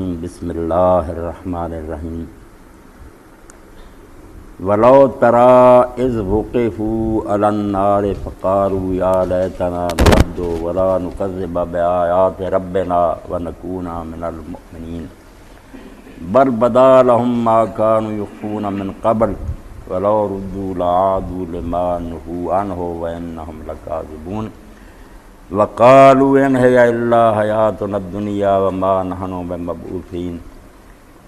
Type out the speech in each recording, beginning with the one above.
الرجیم بسم اللہ الرحمن الرحیم ولو تری اذ وقفوا علی النار فقالوا یا لیتنا نرد ولا نکذب بآیات ربنا ونکون من المؤمنین بل بدا لهم ما كانوا يخفون من قبل ولو ردوا لعادوا لما نهوا عنه وإنهم لكاذبون وقالوا إن هي إلا حياتنا الدنيا وما نحن بمبعوثين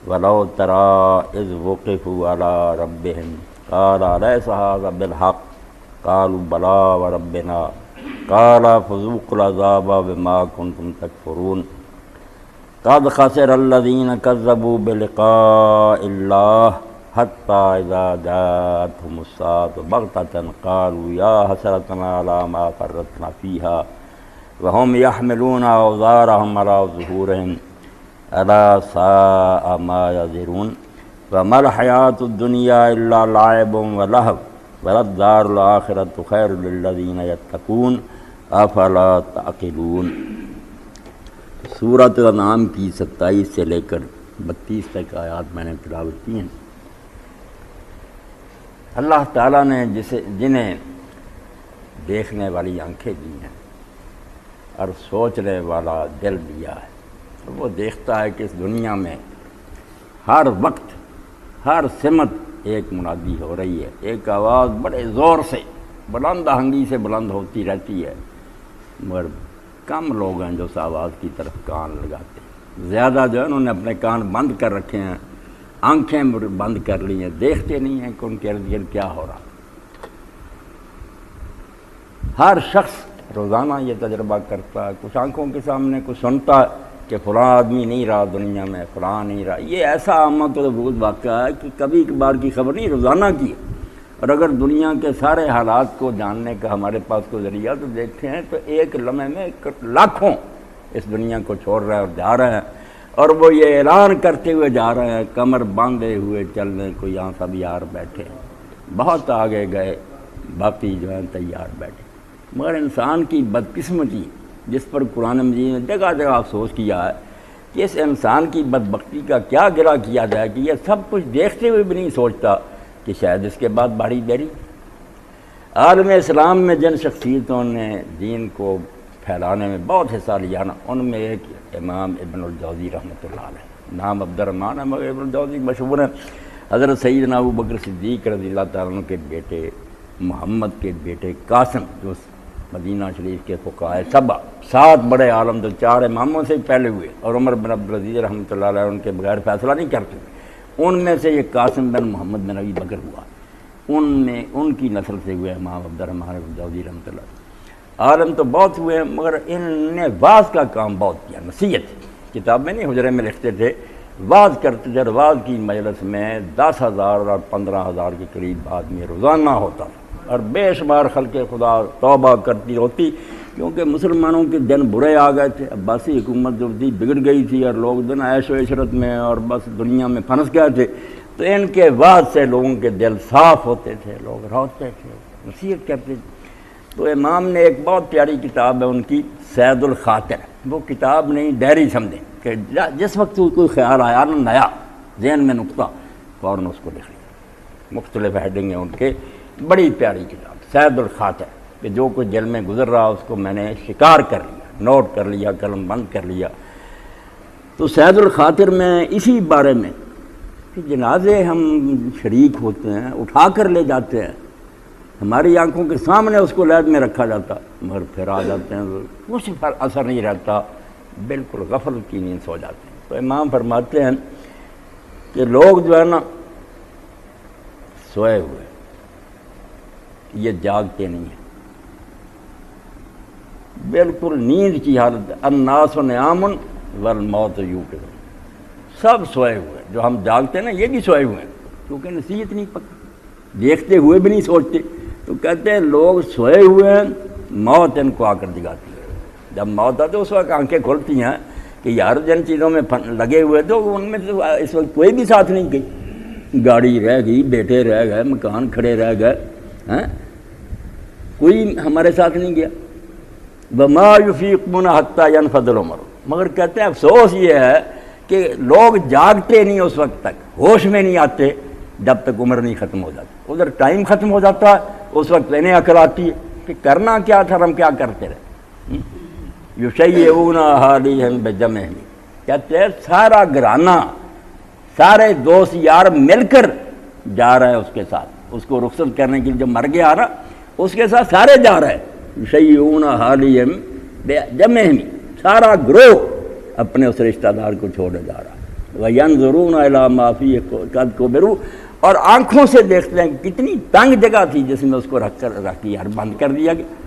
ولو ترى إذ وقفوا على ربهم قال أليس هذا بالحق قالوا بلى وربنا قال فذوقوا العذاب بما كنتم تكفرون قد خسر الذين كذبوا بلقاء الله حتى إذا جاءتهم الساعة بغتة قالوا يا حسرتنا على ما فرطنا فيها وهم يحملون أوزارهم على ظهورهم ألا ساء ما يزرون وما الحياة الدنيا إلا لعب ولهو وللدار الآخرة خير للذين يتقون أفلا تعقلون۔ سورۃ الانعام کی 27 سے لے کر 32 تک آیات میں نے تلاوت کی ہیں۔ اللہ تعالیٰ نے جنہیں دیکھنے والی آنکھیں دی ہیں اور سوچنے والا دل دیا ہے، وہ دیکھتا ہے کہ اس دنیا میں ہر وقت ہر سمت ایک منادی ہو رہی ہے، ایک آواز بڑے زور سے بلند آہنگی سے بلند ہوتی رہتی ہے، مگر کم لوگ ہیں جو اس آواز کی طرف کان لگاتے ہیں۔ زیادہ جو ہے انہوں نے اپنے کان بند کر رکھے ہیں، آنکھیں بند کر لی ہیں، دیکھتے نہیں ہیں کہ ان کے ارد گرد کیا ہو رہا۔ ہر شخص روزانہ یہ تجربہ کرتا ہے، کچھ آنکھوں کے سامنے کچھ سنتا ہے کہ فلاں آدمی نہیں رہا دنیا میں، فلاں نہیں رہا۔ یہ ایسا آمد و ورود واقعہ ہے کہ کبھی کبھار کی خبر نہیں، روزانہ کی ہے۔ اور اگر دنیا کے سارے حالات کو جاننے کا ہمارے پاس کوئی ذریعہ تو دیکھتے ہیں تو ایک لمحے میں لاکھوں اس دنیا کو چھوڑ رہے ہیں اور جا رہے ہیں، اور وہ یہ اعلان کرتے ہوئے جا رہے ہیں کمر باندھے ہوئے چل رہے ہیں، کوئی یہاں سب یار بیٹھے ہیں، بہت آگے گئے، باقی جو ہیں تیار بیٹھے۔ مگر انسان کی بدقسمتی جس پر قرآن مجید نے جگہ جگہ افسوس کیا ہے کہ اس انسان کی بدبختی کا کیا گرہ کیا جائے کہ یہ سب کچھ دیکھتے ہوئے بھی نہیں سوچتا کہ شاید اس کے بعد بڑی دیری۔ عالم اسلام میں جن شخصیتوں نے دین کو پھیلانے میں بہت حصہ لیا نا، ان میں ایک امام ابن الجوزی رحمۃ اللہ علیہ، نام عبد الرحمن ہے مگر ابن الجوزی مشہور ہے۔ حضرت سیدنا ابوبکر صدیق رضی اللہ تعالیٰ عنہ کے بیٹے محمد کے بیٹے قاسم، جو مدینہ شریف کے فقہاء سبع 7 بڑے عالم جو 4 اماموں سے پہلے ہوئے، اور عمر بن عبدالعزیز رحمۃ اللہ علیہ ان کے بغیر فیصلہ نہیں کرتے، ان میں سے یہ قاسم بن محمد بن ابی بکر ہوا، ان کی نسل سے ہوئے امام عبد الرحمن بن جوزی رحمۃ اللہ علیہ۔ عالم تو بہت ہوئے مگر ان نے واعظ کا کام بہت کیا، نصیحت، کتاب میں نہیں حجرے میں لکھتے تھے، واعظ کرتے تھے، اور واعظ کی مجلس میں 10,000 اور 15,000 کے قریب آدمی روزانہ ہوتا تھا، اور بے شمار خلق خدا توبہ کرتی ہوتی، کیونکہ مسلمانوں کے دن برے آ گئے تھے، عباسی حکومت جو تھی بگڑ گئی تھی، اور لوگ دن عیش و عشرت میں اور بس دنیا میں پھنس گئے تھے، تو ان کے بعد سے لوگوں کے دل صاف ہوتے تھے، لوگ روتے تھے، نصیحت کرتے تھے۔ تو امام نے ایک بہت پیاری کتاب ہے ان کی، سید الخاطر، وہ کتاب نہیں ڈائری سمجھیں کہ جس وقت کوئی خیال آیا نا نیا ذہن میں نقطہ فوراً اس کو لکھ لیا، مختلف ہیڈنگ ہیں ان کے، بڑی پیاری کتاب سید الخاطر، کہ جو کچھ دل میں گزر رہا اس کو میں نے شکار کر لیا، نوٹ کر لیا، قلم بند کر لیا۔ تو سید الخاطر میں اسی بارے میں کہ جنازے ہم شریک ہوتے ہیں، اٹھا کر لے جاتے ہیں، ہماری آنکھوں کے سامنے اس کو لحد میں رکھا جاتا، مگر پھر آ جاتے ہیں کچھ اثر نہیں رہتا، بالکل غفلت کی نیند سو جاتے ہیں۔ تو امام فرماتے ہیں کہ لوگ جو ہے نا سوئے ہوئے، یہ جاگتے نہیں ہیں، بالکل نیند کی حالت، الناس نیام والموت یوقظ، سب سوئے ہوئے، جو ہم جاگتے ہیں نا یہ بھی سوئے ہوئے ہیں، کیونکہ نصیحت نہیں پکی، دیکھتے ہوئے بھی نہیں سوچتے۔ تو کہتے ہیں لوگ سوئے ہوئے ہیں، موت ان کو آ کر جگاتی ہے۔ جب موت آتی ہے اس وقت آنکھیں کھلتی ہیں کہ یار جن چیزوں میں لگے ہوئے تو ان میں تو اس وقت کوئی بھی ساتھ نہیں گئی، گاڑی رہ گئی، بیٹے رہ گئے، مکان کھڑے رہ گئے، کوئی ہمارے ساتھ نہیں گیا۔ وما یفیقون حتی ینفض العمر، مگر کہتے ہیں افسوس یہ ہے کہ لوگ جاگتے نہیں اس وقت تک، ہوش میں نہیں آتے جب تک عمر نہیں ختم ہو جاتی۔ ادھر ٹائم ختم ہو جاتا ہے، اس وقت انہیں عقل آتی ہے کہ کرنا کیا تھا، ہم کیا کرتے رہے۔ یشیعون احادیہم بجمعہم، کہتے ہیں سارا گھرانہ، سارے دوست یار مل کر جا رہا ہے اس کے ساتھ، اس کو رخصت کرنے کے لیے جو مر گیا نا اس کے ساتھ سارے جا رہے ہیں۔ یشیعون احادیہم بجمعہم، سارا گروہ اپنے اس رشتہ دار کو چھوڑے جا رہا ہے۔ وَيَنْظُرُونَ إِلَىٰ مَا فِيهِ قَدْ كُبِرُوا، اور آنکھوں سے دیکھتے ہیں کہ کتنی تنگ جگہ تھی جس میں اس کو رکھ کے بند کر دیا گیا۔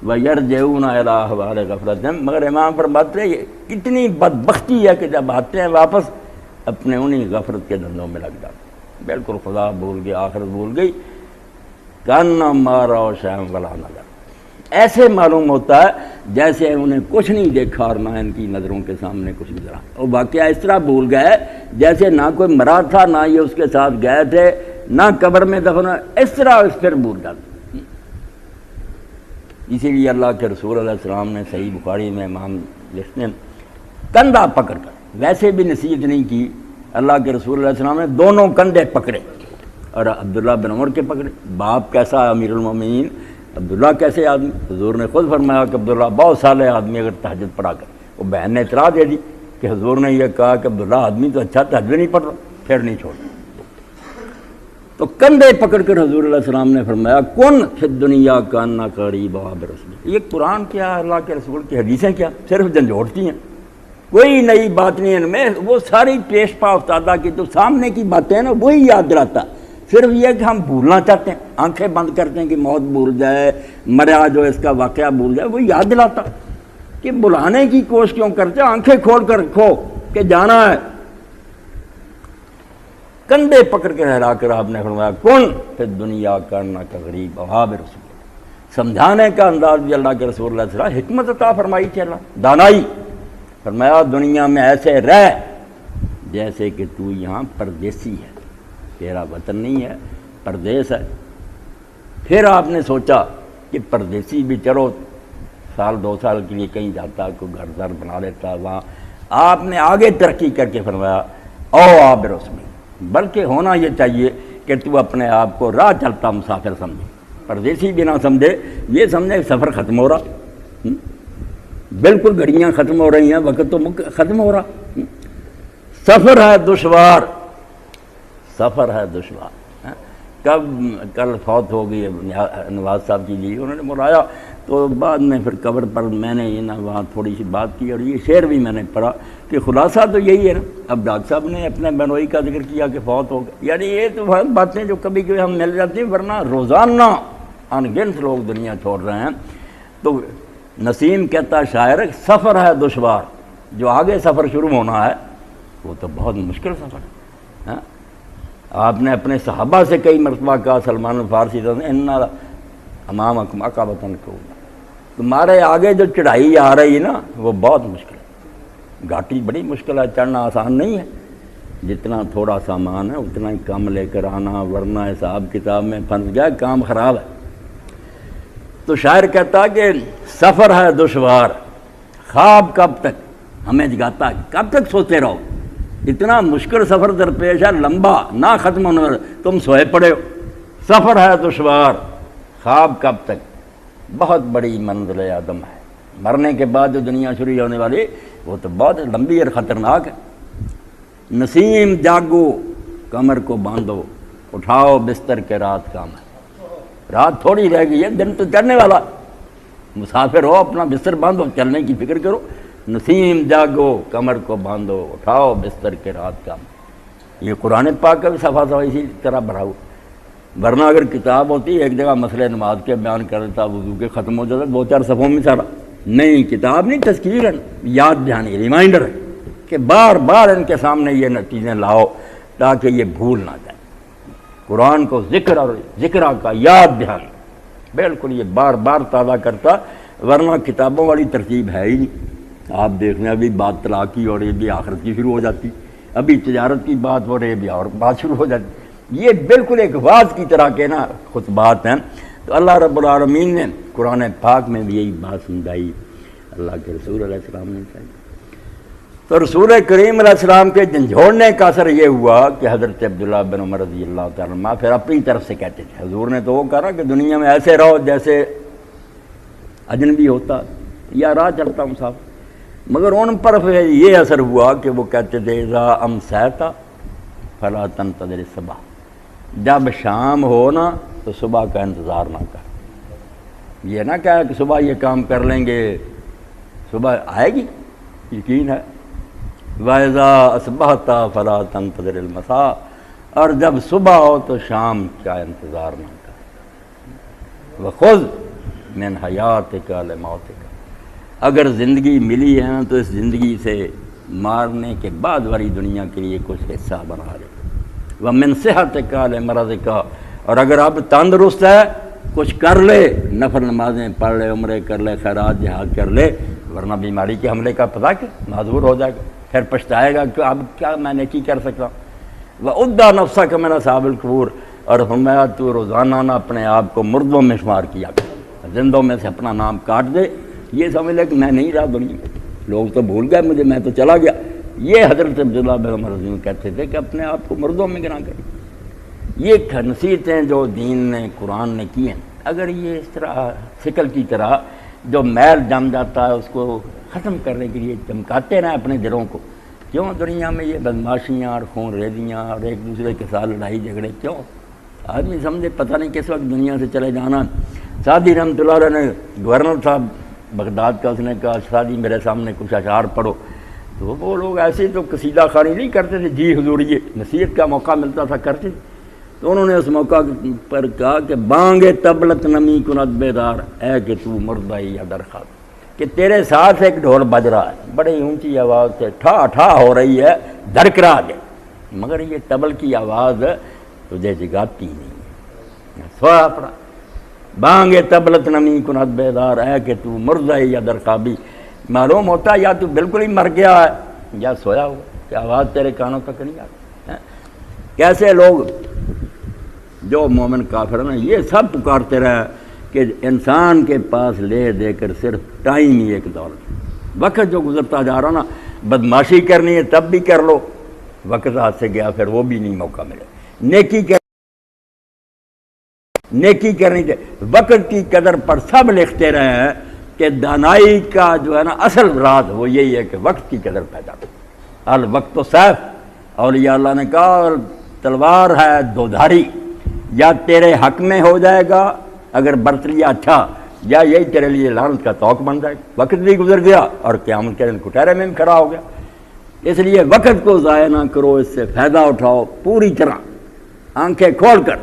وَيَرْجِعُونَ إِلَىٰ أَحْوَالِ غَفْلَتِهِمْ، مگر امام فرماتے ہیں یہ کتنی بدبختی ہے کہ جب آتے ہیں واپس اپنے انہی غفلت کے دندوں میں لگ جاتے ہیں، بالکل خدا بھول گیا، آخرت بھول گئی۔ كَأَنَّمَا رَأَوْا شَيْئًا وَلَا نَظَرَ، ایسے معلوم ہوتا ہے جیسے انہیں کچھ نہیں دیکھا اور نہ ان کی نظروں کے سامنے کچھ نظر آتا، اور واقعہ اس طرح بھول گئے جیسے نہ کوئی مرا تھا، نہ یہ اس کے ساتھ گئے تھے، نہ قبر میں دفن، اس طرح اس پھر بھول جاتے۔ اسی لیے اللہ کے رسول علیہ السلام نے صحیح بخاری میں امام لکھتے ہیں کندھا پکڑ کر، ویسے بھی نصیحت نہیں کی، اللہ کے رسول علیہ السلام نے دونوں کندھے پکڑے، اور عبداللہ بن عمر کے پکڑے۔ باپ کیسا امیر المومنین، عبداللہ کیسے آدمی، حضور نے خود فرمایا کہ عبداللہ بہت صالح آدمی اگر تہجد پڑھا کر۔ وہ بہن نے اطلاع دے دی کہ حضور نے یہ کہا کہ عبداللہ آدمی تو اچھا تہجد نہیں پڑھ رہا، پھر نہیں چھوڑا۔ تو کندھے پکڑ کر حضور علیہ السلام نے فرمایا کن فی الدنیا کانہ قریب باب رسول۔ یہ قرآن کیا، اللہ کے رسول کی حدیثیں کیا، صرف جھنجھوڑتی ہیں، کوئی نئی بات نہیں ان میں۔ وہ ساری پیش پا استادہ کی جو سامنے کی باتیں ہیں نا وہی یاد دلاتا، صرف یہ کہ ہم بھولنا چاہتے ہیں، آنکھیں بند کرتے ہیں کہ موت بھول جائے، مرا جو اس کا واقعہ بھول جائے، وہ یاد دلاتا کہ بلانے کی کوشش کیوں کرتے، آنکھیں کھول کر رکھو کہ جانا ہے۔ کندھے پکڑ کے ہلا کر آپ نے فرمایا کن پھر دنیا کرنا کا غریب وہاب رسول، سمجھانے کا انداز بھی اللہ کے رسول اللہ صلی اللہ علیہ وسلم، حکمت عطا فرمائی تھی اللہ، دانائی، فرمایا دنیا میں ایسے رہ جیسے کہ تو یہاں پردیسی ہے، تیرا وطن نہیں ہے، پردیس ہے۔ پھر آپ نے سوچا کہ پردیسی بھی چلو سال دو سال کے لیے کہیں جاتا، کوئی گھر در بنا لیتا، وہاں آپ نے آگے ترقی کر کے فرمایا او آب رسول، بلکہ ہونا یہ چاہیے کہ تو اپنے آپ کو راہ چلتا مسافر سمجھے، پردیسی بھی نہ سمجھے، یہ سمجھے کہ سفر ختم ہو رہا، بالکل گھڑیاں ختم ہو رہی ہیں، وقت تو ختم ہو رہا، سفر ہے دشوار، سفر ہے دشوار۔ کب کل فوت ہو گئی نواز صاحب کی جی، انہوں نے بلایا تو بعد میں پھر قبر پر میں نے وہاں تھوڑی سی بات کی، اور یہ شعر بھی میں نے پڑھا کہ خلاصہ تو یہی ہے نا۔ اب ڈاکٹر صاحب نے اپنے بنوئی کا ذکر کیا کہ فوت ہو گئے، یعنی یہ تو باتیں جو کبھی کبھی ہم مل جاتی ہیں، ورنہ روزانہ ان گنت لوگ دنیا چھوڑ رہے ہیں۔ تو نسیم کہتا شاعر سفر ہے دشوار، جو آگے سفر شروع ہونا ہے وہ تو بہت مشکل سفر ہے۔ آپ نے اپنے صحابہ سے کئی مرتبہ کہا، سلمان الفارسی انا امامکم عقبۃ کو، تمہارے آگے جو چڑھائی آ رہی ہے نا وہ بہت مشکل ہے، گھاٹی بڑی مشکل ہے، چڑھنا آسان نہیں ہے، جتنا تھوڑا سامان ہے اتنا ہی کم لے کر آنا، ورنہ حساب کتاب میں پھنس گیا کام خراب ہے۔ تو شاعر کہتا کہ سفر ہے دشوار، خواب کب تک ہمیں جگاتا ہے، کب تک سوتے رہو، اتنا مشکل سفر درپیش ہے، لمبا نہ ختم ہونے والا، تم سوئے پڑے ہو، سفر ہے دشوار، خواب کب تک، بہت بڑی منزل عدم ہے، مرنے کے بعد جو دنیا شروع ہونے والی وہ تو بہت لمبی اور خطرناک ہے۔ نسیم جاگو کمر کو باندھو، اٹھاؤ بستر کے رات کام ہے، رات تھوڑی رہ گئی ہے، دن تو چڑھنے والا، مسافر ہو اپنا بستر باندھو، چلنے کی فکر کرو۔ نسیم جاگو کمر کو باندھو، اٹھاؤ بستر کے رات کام، یہ قرآن پاک کا بھی صفحہ صفحہ اسی طرح بھرا ہوا، ورنہ اگر کتاب ہوتی ایک جگہ مسئلہ نماز کے بیان کر دیتا، وضو کے ختم ہو جاتا، دو چار صفحوں میں سارا، نہیں کتاب نہیں، تذکیر ہے، یاد دہانی، ریمائنڈر ہے کہ بار بار ان کے سامنے یہ چیزیں لاؤ تاکہ یہ بھول نہ جائے۔ قرآن کو ذکر اور ذکر کا یاد دہان بالکل یہ بار بار تازہ کرتا، ورنہ کتابوں والی ترتیب ہے ہی نہیں۔ آپ دیکھ لیں ابھی بات طلاق کی اور یہ بھی آخرت کی شروع ہو جاتی، ابھی تجارت کی بات ہو رہی ہے بھی اور بات شروع ہو جاتی، یہ بالکل ایک واز کی طرح کے نا خطبات ہیں۔ تو اللہ رب العالمین نے قرآن پاک میں بھی یہی بات سمجھائی، اللہ کے رسول علیہ السلام نے چاہیے۔ تو رسول کریم علیہ السلام کے جھنجھوڑنے کا اثر یہ ہوا کہ حضرت عبداللہ بن عمر رضی اللہ تعالیٰ عنہ پھر اپنی طرف سے کہتے تھے، حضور نے تو وہ کہا کہ دنیا میں ایسے رہو جیسے اجنبی ہوتا یا راہ چلتا ہوں صاحب، مگر ان پر پھر یہ اثر ہوا کہ وہ کہتے تھے اذا امسیت فلا تنتظر الصبح، جب شام ہو نا تو صبح کا انتظار نہ کر، یہ نہ کہا کہ صبح یہ کام کر لیں گے صبح آئے گی، یقین ہے، وَإِذَا أَصْبَحْتَ فَلَا تَنْتَظِرِ الْمَسَاءَ، اور جب صبح ہو تو شام کا انتظار نہ کر، وَخُذْ مِنْ حَيَاتِكَ لِمَوْتِكَ، اگر زندگی ملی ہے نا تو اس زندگی سے مارنے کے بعد والی دنیا کے لیے کچھ حصہ بنا لے، وَمِنْ صِحَّتِكَ لِمَرَضِكَ، اور اگر اب تندرست ہے کچھ کر لے، نفل نمازیں پڑھ لے، عمرے کر لے، خیرات جہاد کر لے، ورنہ بیماری کے حملے کا پتہ کہ معذور ہو جائے گا، پھر پچھتائے گا کہ اب کیا میں نے کی کر سکتا ہوں۔ وَأُدَّى نَفْسَكَ مِنْ أَصْحَابِ الْقُبُورِ، اور فرمایا تو روزانہ نہ اپنے آپ کو مردوں میں شمار کیا کر، زندوں میں سے اپنا نام کاٹ دے، یہ سمجھ لے کہ میں نہیں رہا دنیا میں، لوگ تو بھول گئے مجھے، میں تو چلا گیا۔ یہ حضرت عبداللہ بن عمر رضی اللہ عنہ کہتے تھے کہ اپنے آپ کو مردوں میں گنا کریں۔ یہ نصیحتیں جو دین نے قرآن نے کی ہیں، اگر یہ اس طرح سکل کی طرح جو میل جم جاتا ہے اس کو ختم کرنے کے لیے چمکاتے رہیں اپنے دلوں کو، کیوں دنیا میں یہ بدماشیاں اور خون ریزیاں اور ایک دوسرے کے ساتھ لڑائی جھگڑے، کیوں؟ آدمی سمجھے پتہ نہیں کس وقت دنیا سے چلے جانا۔ سعدی رحمۃ اللہ علیہ نے گورنر صاحب بغداد کا، اس نے کہا سعدی میرے سامنے کچھ اشعار پڑھو، تو وہ لوگ ایسے تو قصیدہ خوانی نہیں کرتے تھے، جی حضور یہ نصیحت کا موقع ملتا تھا کرتے تھے، تو انہوں نے اس موقع پر کہا کہ بانگ طبلت نمی کند بیدار، اے کہ تو مردہ یا درخواست، کہ تیرے ساتھ ایک ڈھول بج رہا ہے، بڑی اونچی آواز سے ٹھا ٹھا ہو رہی ہے، درکرا دے، مگر یہ طبل کی آواز تجھے جگاتی نہیں ہے، سوا پڑا، بانگ طبلت نمی کند بیدار، اے کہ تو مردہ یا درخوابی، معلوم ہوتا یا تو بالکل ہی مر گیا ہے یا سویا ہوا کہ آواز تیرے کانوں تک نہیں آتی۔ کیسے لوگ جو مومن کافر ہیں یہ سب پکارتے رہے کہ انسان کے پاس لے دے کر صرف ٹائم ہی ایک دولت، وقت جو گزرتا جا رہا نا، بدماشی کرنی ہے تب بھی کر لو، وقت ہاتھ سے گیا پھر وہ بھی نہیں موقع ملے، نیکی کرنی چاہیے، وقت کی قدر پر سب لکھتے رہے ہیں کہ دانائی کا جو ہے نا اصل راز وہ یہی ہے کہ وقت کی قدر پیدا کرو، الوقت و سیف، اولیاء اللہ نے کہا تلوار ہے دو دھاری، یا تیرے حق میں ہو جائے گا اگر برت لیا اچھا، یا یہی تیرے لیے لعنت کا توق بن جائے گا، وقت بھی گزر گیا اور قیامت کے دن کٹہرے میں بھی کھڑا ہو گیا۔ اس لیے وقت کو ضائع نہ کرو، اس سے فائدہ اٹھاؤ پوری طرح، آنکھیں کھول کر،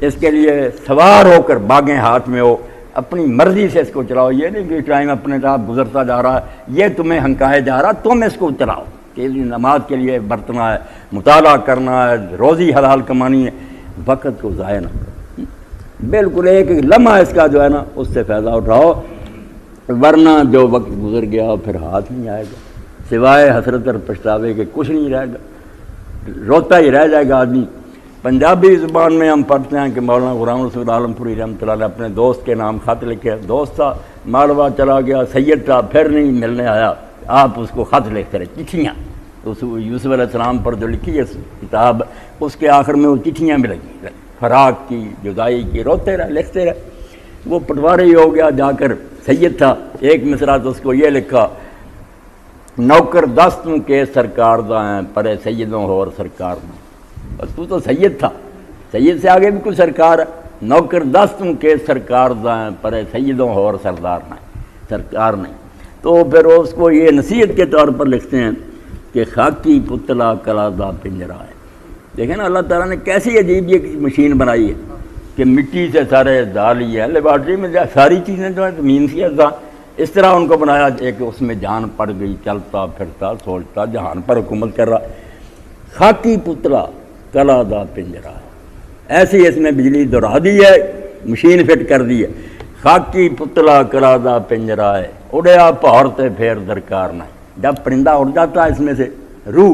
اس کے لیے سوار ہو کر باغیں ہاتھ میں ہو، اپنی مرضی سے اس کو چلاؤ، یہ نہیں کہ ٹائم اپنے آپ گزرتا جا رہا ہے یہ تمہیں ہنکائے جا رہا، تم اس کو چلاؤ کہ نماز کے لیے برتنا ہے، مطالعہ کرنا ہے، روزی حلال کمانی ہے، وقت کو ضائع نہ کرو، بالکل ایک لمحہ اس کا جو ہے نا اس سے فائدہ اٹھاؤ، ورنہ جو وقت گزر گیا پھر ہاتھ نہیں آئے گا، سوائے حسرت اور پچھتاوے کے کچھ نہیں رہے گا، روتا ہی رہ جائے گا آدمی۔ پنجابی زبان میں ہم پڑھتے ہیں کہ مولانا غلام رسول عالم پوری رحمۃ اللہ علیہ اپنے دوست کے نام خط لکھے، دوست تھا مالوا چلا گیا، سید تھا پھر نہیں ملنے آیا، آپ اس کو خط لکھتے رہے، چٹھیاں، اس یوسف علیہ السلام پر جو لکھی ہے کتاب، اس کے آخر میں وہ چٹھیاں بھی لگی، فراق کی، جدائی کی، روتے رہے لکھتے رہے، وہ پٹواری ہی ہو گیا، جا کر سید تھا، ایک مصرع تو اس کو یہ لکھا، نوکر دستوں کے سرکار دائیں پرے سیدوں ہو اور سرکار نہ، بس تو سید تھا، سید سے آگے بھی کوئی سرکار ہے، نوکر دستوں کے سرکار دائیں پرے سیدوں ہو اور سردار نہ، سرکار نہیں، تو پھر اس کو یہ نصیحت کے طور پر لکھتے ہیں کہ خاکی پتلا کلادہ پنجرا ہے۔ دیکھیں نا اللہ تعالیٰ نے کیسی عجیب یہ مشین بنائی ہے کہ مٹی سے سارے ڈالی ہے، لیبارٹری میں ساری چیزیں جو ہیں زمین سے اس طرح ان کو بنایا ایک اس میں جان پڑ گئی، چلتا پھرتا سوچتا جہان پر حکومت کر رہا، خاکی پتلا کلادہ پنجرا ہے، ایسی اس نے بجلی دوڑا دی ہے، مشین فٹ کر دی ہے، خاکی پتلا کلادہ پنجرا ہے، اڑیا پہاڑتے پھر درکار نہ، جب پرندہ اڑ جاتا ہے اس میں سے روح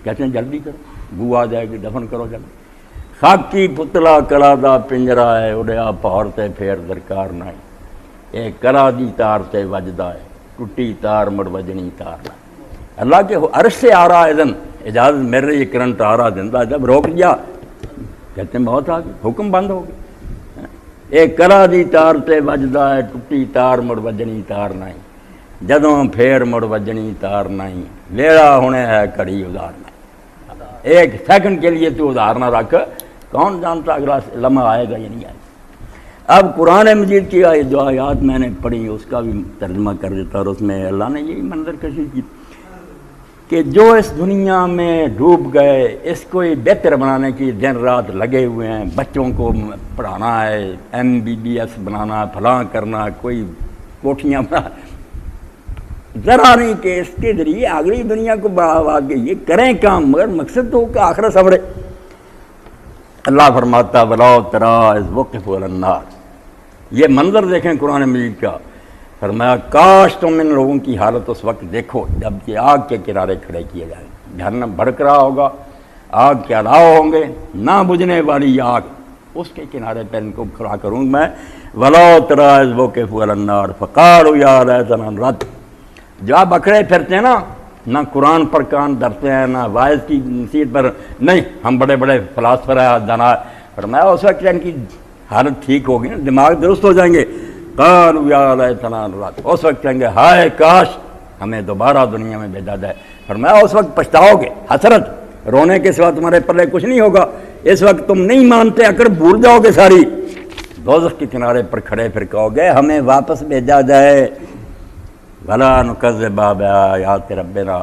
کہتے ہیں جلدی کرو، بو آ جائے گی، دفن کرو جلدی، خاکی پتلا کلادہ پنجرا ہے، اڑیا پہاڑتے پھر درکار نہ، ایک کلا دی تار تے وجدا ہے، ٹوٹی تار مڑ وجنی تار نہ، اللہ کے عرش سے آ رہا اذن، اجازت مل رہی ہے، کرنٹ آ رہا زندہ، جب روک دیا کہتے ہیں موت آ گئی، حکم بند ہو گیا۔ ایک کرا دی تار تے وجدا ہے، ٹوٹی تار مڑ وجنی تار نہیں، جدوں پھر مڑ وجنی تار نہیں، لیڑا ہونے ہے کڑی ادھار نہیں۔ ایک سیکنڈ کے لیے تو ادھار نہ رکھ، کون جانتا اگلا لمحہ آئے گا یا نہیں آئے گا۔ اب قرآن مجید کی جو آیات میں نے پڑھی اس کا بھی ترجمہ کر دیتا، اور اس میں اللہ نے یہی منظر کشی کی کہ جو اس دنیا میں ڈوب گئے، اس کو بہتر بنانے کی دن رات لگے ہوئے ہیں، بچوں کو پڑھانا ہے، MBBS بنانا ہے، فلاں کرنا، کوئی کوٹھیاں بنا، ذرا نہیں کہ اس کے ذریعے اگلی دنیا کو بڑھاوا کے یہ کریں کام، مگر مقصد تو کہ آخرت سنورے۔ اللہ فرماتا وَلَوْ تَرَىٰ إِذْ وُقِفُوا عَلَى النَّارِ، یہ منظر دیکھیں قرآن مجید کا، فرمایا کاش تم ان لوگوں کی حالت اس وقت دیکھو جب کہ آگ کے کنارے کھڑے کیے جائیں، جہنم بھڑک رہا ہوگا، آگ کے علاوہ ہوں گے، نہ بجھنے والی آگ، اس کے کنارے پہ ان کو کھڑا کروں میں۔ وَلَوْ تَرَىٰ إِذْ وُقِفُوا عَلَى النَّارِ فَقَالُوا يَا لَيْتَنَا نُرَدُّ، جو آپ اکڑے پھرتے ہیں نا، نہ قرآن پر کان دھرتے ہیں، نہ واعظ کی نصیحت پر، نہیں ہم بڑے بڑے فلاسفر ہیں، دانا، فرمایا اس وقت ان کی حالت ٹھیک ہوگی نا، دماغ درست ہو جائیں گے۔ قالوا یا لیتنا نرد، اس وقت کہیں گے ہائے کاش ہمیں دوبارہ دنیا میں بھیجا جائے۔ فرمایا اس وقت پچھتاؤ گے، حسرت، رونے کے سوا تمہارے پلے کچھ نہیں ہوگا، اس وقت تم نہیں مانتے، اکڑ بھول جاؤ گے ساری، دوزخ کے کنارے پر کھڑے پھر کہو گے ہمیں واپس بھیجا جائے۔ وَلَا نُكَذِّبَ بِآيَاتِ رَبِّنَا،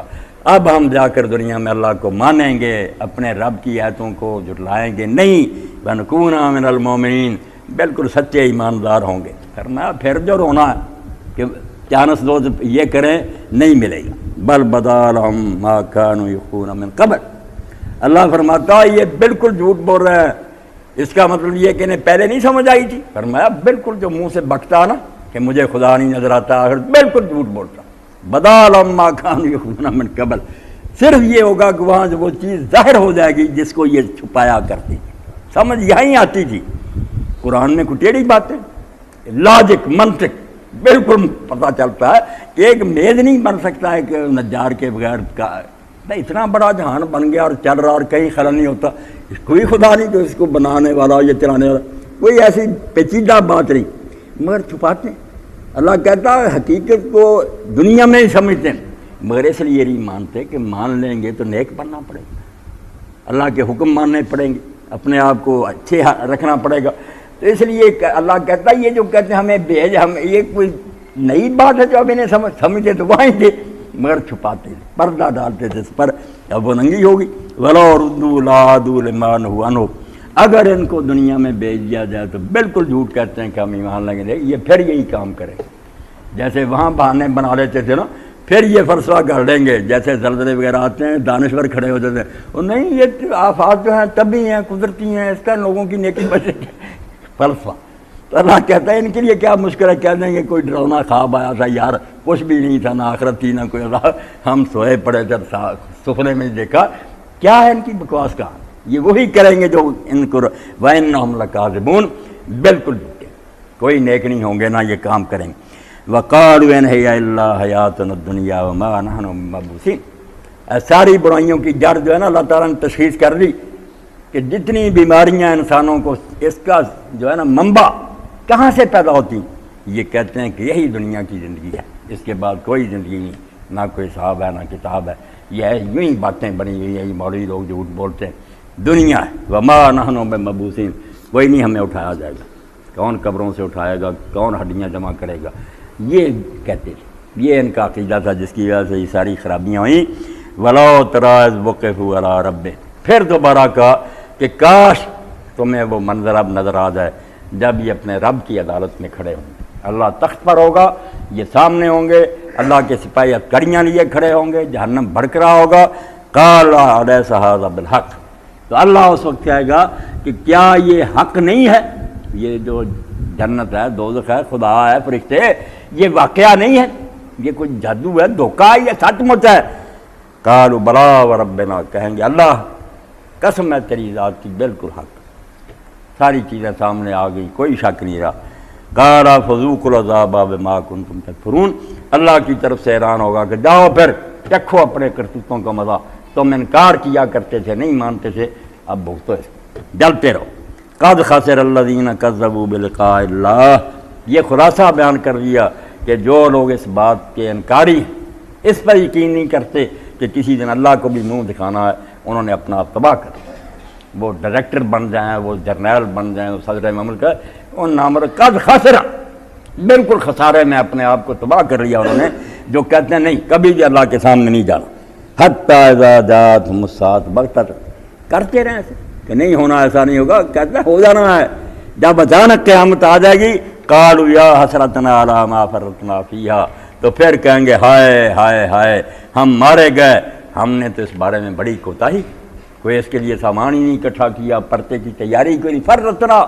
اب ہم جا کر دنیا میں اللہ کو مانیں گے، اپنے رب کی آیتوں کو جھٹلائیں گے نہیں، وَنَكُونَ مِنَ الْمُؤْمِنِينَ، بالکل سچے ایماندار ہوں گے۔ فرمایا پھر جو رونا ہے کہ چانس دو یہ کریں نہیں ملے گا، بل بدا لہم ما كانوا يخفون من قبل، اللہ فرماتا ہے یہ بالکل جھوٹ بول رہے ہیں، اس کا مطلب یہ کہ انہیں پہلے نہیں سمجھ آئی تھی۔ فرمایا بالکل جو منہ سے بکتا نا کہ مجھے خدا نہیں نظر آتا، آخر بالکل جھوٹ بولتا، بدا لہم ما كانوا يخفون من قبل، صرف یہ ہوگا کہ وہاں جو وہ چیز ظاہر ہو جائے گی جس کو یہ چھپایا کرتی تھی، سمجھ یہیں آتی تھی۔ قرآن میں کوئی ٹیڑھی باتیں، لاجک، منطق بالکل پتہ چلتا ہے کہ ایک میز نہیں بن سکتا ہے کہ نجار کے بغیر کا، اتنا بڑا جہان بن گیا اور چل رہا اور کہیں خلل نہیں ہوتا، کوئی خدا نہیں جو اس کو بنانے والا یا چلانے والا، کوئی ایسی پیچیدہ بات نہیں، مگر چھپاتے ہیں۔ اللہ کہتا ہے حقیقت کو دنیا میں ہی سمجھتے ہیں، مگر اس لیے نہیں مانتے کہ مان لیں گے تو نیک بننا پڑے گا، اللہ کے حکم ماننے پڑیں گے، اپنے آپ کو اچھے رکھنا پڑے گا۔ تو اس لیے اللہ کہتا ہے یہ جو کہتے ہیں ہمیں بھیج، ہم یہ کوئی نئی بات ہے جو اب انہیں سمجھتے تو وہیں تھے، مگر چھپاتے تھے، پردہ ڈالتے تھے اس پر، اب وہ ننگی ہوگی۔ وَلَوْ رُدُّوا لَعَادُوا لِمَا نُهُوا عَنْهُ، اگر ان کو دنیا میں بھیج دیا جائے تو بالکل جھوٹ کہتے ہیں کہ ہم ایمان لیں گے، یہ پھر یہی کام کریں گے، جیسے وہاں بہانے بنا لیتے تھے نا، پھر یہ فلسفہ کر لیں گے، جیسے زلزلے وغیرہ آتے ہیں دانشور کھڑے ہو جاتے ہیں، اور نہیں یہ آفات جو ہیں طبعی ہیں، قدرتی ہیں، اس کا لوگوں کی نیکی بچے فلسفہ۔ تو اللہ کہتا ہے ان کے لیے کیا مشکل ہے، کہہ دیں گے کوئی ڈراؤنا خواب آیا تھا، یار کچھ بھی نہیں تھا، نہ آخرت تھی نہ کوئی اللہ، ہم سوئے پڑے تھے سفرے میں دیکھا، کیا ہے ان کی بکواس کا، یہ وہی کریں گے جو ان کو وَإِنَّهُمْ لَكَاذِبُونَ، بالکل کوئی نیک نہیں ہوں گے، نہ یہ کام کریں گے۔ وَقَالُوا إِنْ هِيَ إِلَّا حَيَاتُنَا الدُّنْيَا وَمَا نَحْنُ بِمَبْعُوثِينَ، ساری برائیوں کی جڑ جو ہے نا اللہ تعالیٰ نے تشخیص کر لی کہ جتنی بیماریاں انسانوں کو، اس کا جو ہے نا منبع کہاں سے پیدا ہوتی، یہ کہتے ہیں کہ یہی دنیا کی زندگی ہے، اس کے بعد کوئی زندگی نہیں، نہ کوئی صاحب ہے نہ کتاب ہے، یہ ہے یوں ہی باتیں بنی ہوئی ہیں، یہ مولوی لوگ جھوٹ بولتے ہیں، دنیا ہے، وما نحن بمبعوثین، کوئی نہیں ہمیں اٹھایا جائے گا، کون قبروں سے اٹھائے گا، کون ہڈیاں جمع کرے گا، یہ کہتے تھے، یہ ان کا عقیدہ تھا جس کی وجہ سے یہ ساری خرابیاں ہوئیں۔ وَلَوْ تَرَىٰ إِذْ وُقِفُوا عَلَىٰ رَبِّهِمْ، پھر دوبارہ کہا کہ کاش تمہیں وہ منظر اب نظر آ جائے جب یہ اپنے رب کی عدالت میں کھڑے ہوں گے، اللہ تخت پر ہوگا، یہ سامنے ہوں گے، اللہ کے سپاہی کڑیاں لیے کھڑے ہوں گے، جہنم بھڑک رہا ہوگا، قَالَ أَلَيْسَ هَٰذَا بِالْحَقِّ، تو اللہ اس وقت کہے گا کہ کیا یہ حق نہیں ہے، یہ جو جنت ہے، دوزخ ہے، خدا ہے، فرشتے، یہ واقعہ نہیں ہے، یہ کوئی جادو ہے، دھوکہ ہے، یہ سچ مچ ہے۔ قَالُوا بَلَىٰ وَرَبِّنَا، کہیں گے اللہ قسم ہے تیری ذات کی، بالکل حق، ساری چیزیں سامنے آ گئی، کوئی شک نہیں رہا۔ قَالَ فَذُوقُوا الْعَذَابَ بِمَا كُنتُمْ تَكْفُرُونَ، اللہ کی طرف سے اعلان ہوگا کہ جاؤ پھر چکھو اپنے کرتوتوں کا مزہ، تم انکار کیا کرتے تھے، نہیں مانتے تھے، اب بھگتو اس جلتے رہو۔ قد خسر الذین کذبوا بلقاء اللہ، یہ خلاصہ بیان کر دیا کہ جو لوگ اس بات کے انکاری ہیں، اس پر یقین نہیں کرتے کہ کسی دن اللہ کو بھی منہ دکھانا ہے، انہوں نے اپنا آپ تباہ کر دیا۔ وہ ڈائریکٹر بن جائیں، وہ جرنیل بن جائیں، وہ صدر مملکت، ان نامر قد خسر، بالکل خسارے میں اپنے آپ کو تباہ کر لیا انہوں نے، جو کہتے ہیں نہیں کبھی بھی اللہ کے سامنے نہیں جانا۔ حتی اذا جاءتہم الساعۃ بغتۃ، کرتے رہے ایسے کہ نہیں ہونا، ایسا نہیں ہوگا، کہتے ہیں ہو جانا ہے۔ جب اچانک قیامت آ جائے گی، قالوا یا حسرتنا علی ما فرطنا فیہا، تو پھر کہیں گے ہائے ہائے ہائے، ہم مارے گئے، ہم نے تو اس بارے میں بڑی کوتاہی کی، کوئی اس کے لیے سامان ہی نہیں اکٹھا کیا، پرچے کی تیاری کوئی نہیں، فرطنا،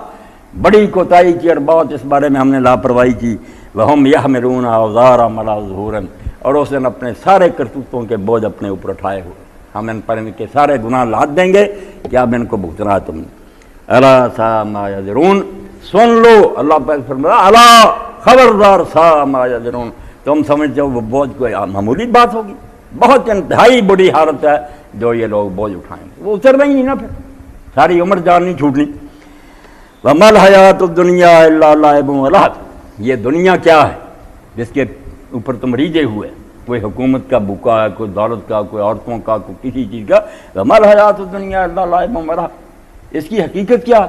بڑی کوتاہی کی اور بہت اس بارے میں ہم نے لاپرواہی کی۔ وہم یحملون اوزارهم علی ظہورہم، اور اس دن اپنے سارے کرتوتوں کے بوجھ اپنے اوپر اٹھائے ہوئے، ہم ان پر ان کے سارے گناہ لاد دیں گے کہ اب ان کو بھگتنا ہے تم نے۔ الا ساء ما یزرون، سن لو، اللہ پاک فرمایا الا، خبردار، ساء ما یزرون، تم سمجھتے ہو وہ بوجھ کوئی معمولی بات ہوگی، بہت انتہائی بری حالت ہے جو یہ لوگ بوجھ اٹھائیں گے، وہ اترنا ہی نہیں نا، پھر ساری عمر جان نہیں چھوٹنی۔ وَمَا الْحَيَاةُ الدُّنْيَا إِلَّا لَعِبٌ وَلَهْوٌ، یہ دنیا کیا ہے جس کے اوپر تم ریجے ہوئے، کوئی حکومت کا بھوکا ہے، کوئی دولت کا، کوئی عورتوں کا، کوئی کسی چیز کا۔ وَمَا الْحَيَاةُ الدُّنْيَا إِلَّا لَعِبٌ وَلَهْوٌ، اس کی حقیقت کیا؟